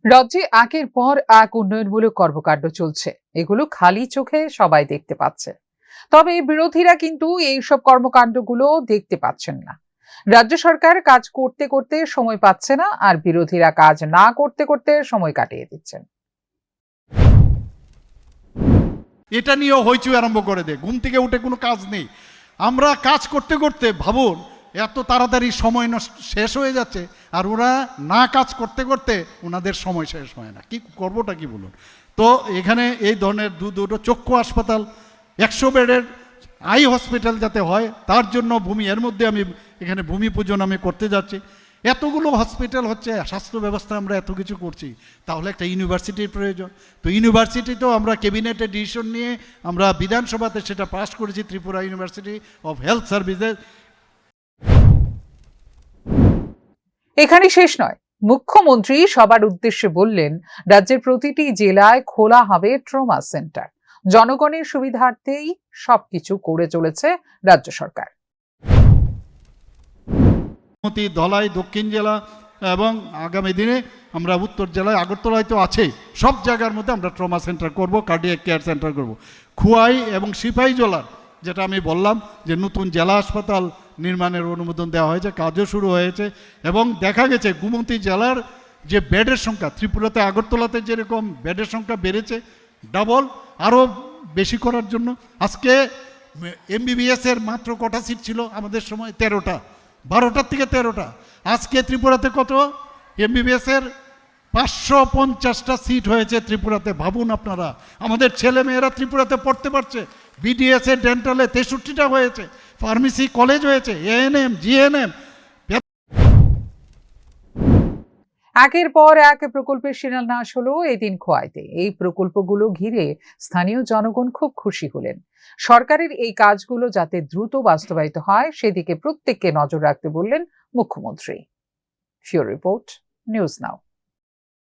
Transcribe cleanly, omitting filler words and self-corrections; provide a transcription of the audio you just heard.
রাজ্যে একের পর এক উন্নয়নমূলক কর্মকাণ্ড চলছে। এগুলো খালি চোখে সবাই দেখতে পাচ্ছে, তবে বিরোধীরা কিন্তু এইসব কর্মকাণ্ডগুলো দেখতে পাচ্ছেন না। রাজ্য সরকার কাজ করতে করতে সময় পাচ্ছে না, আর বিরোধীরা কাজ না করতে করতে সময় কাটিয়ে দিচ্ছেন। এটা নিয়েও হইচই আরম্ভ করে দেয়, ঘুম থেকে উঠে কোনো কাজ নেই। আমরা কাজ করতে করতে ভাবুন এত তাড়াতাড়ি সময় শেষ হয়ে যাচ্ছে, আর ওরা না কাজ করতে করতে ওনাদের সময় শেষ হয় না। কি করবোটা কি বলুন তো। এখানে এই ধরনের দুটো চক্ষু হাসপাতাল, 100 বেডের আই হসপিটাল যাতে হয় তার জন্য ভূমি, এর মধ্যে আমি এখানে ভূমি পূজন আমি করতে যাচ্ছি। এতগুলো হসপিটাল হচ্ছে, স্বাস্থ্য ব্যবস্থা আমরা এত কিছু করছি, তাহলে একটা ইউনিভার্সিটির প্রয়োজন। তো ইউনিভার্সিটিতেও আমরা ক্যাবিনেটে ডিসিশন নিয়ে আমরা বিধানসভাতে সেটা পাস করেছি, Tripura university of health services. এখানে শেষ নয়, মুখ্যমন্ত্রী সবার উদ্দেশ্যে বললেন, রাজ্যের প্রতিটি জেলায় খোলা হবে ট্রমা সেন্টার। জনগণের সুবিধার্থেই সবকিছু করে চলেছে রাজ্য সরকার। ধলাই দক্ষিণ জেলা এবং আগামী দিনে আমরা উত্তর জেলায়, আগরতলায় তো আছে, সব জায়গার মধ্যে আমরা ট্রমা সেন্টার করব, কার্ডিয়াক কেয়ার সেন্টার করব। খুয়াই এবং সিপাহীজলার যেটা আমি বললাম যে নতুন জেলা হাসপাতাল নির্মাণের অনুমোদন দেওয়া হয়েছে, কাজও শুরু হয়েছে। এবং দেখা গেছে গোমতী জেলার যে বেডের সংখ্যা, ত্রিপুরাতে আগরতলাতে যেরকম বেডের সংখ্যা বেড়েছে ডাবল, আরও বেশি করার জন্য। আজকে এমবিবিএসের মাত্র কটা সিট ছিল আমাদের সময়? 13টা, 12টার থেকে 13টা। আজকে ত্রিপুরাতে কত? এমবিবিএসের 550টা সিট হয়েছে ত্রিপুরাতে। ভাবুন আপনারা, আমাদের ছেলে মেয়েরা ত্রিপুরাতে পড়তে পারছে। বিডিএস এ ডেন্টালে 63টা হয়েছে, ফার্মেসি কলেজ হয়েছে, এএনএম জিএনএম। একের পর এক প্রকল্পের শিলান্যাস হলো এদিন খোয়াইতে। এই প্রকল্পগুলো ঘিরে স্থানীয় জনগণ খুব খুশি হলেন। সরকারের এই কাজগুলো যাতে দ্রুত বাস্তবায়িত হয় সেদিকে প্রত্যেককে নজর রাখতে বললেন মুখ্যমন্ত্রী। Pure report, news now.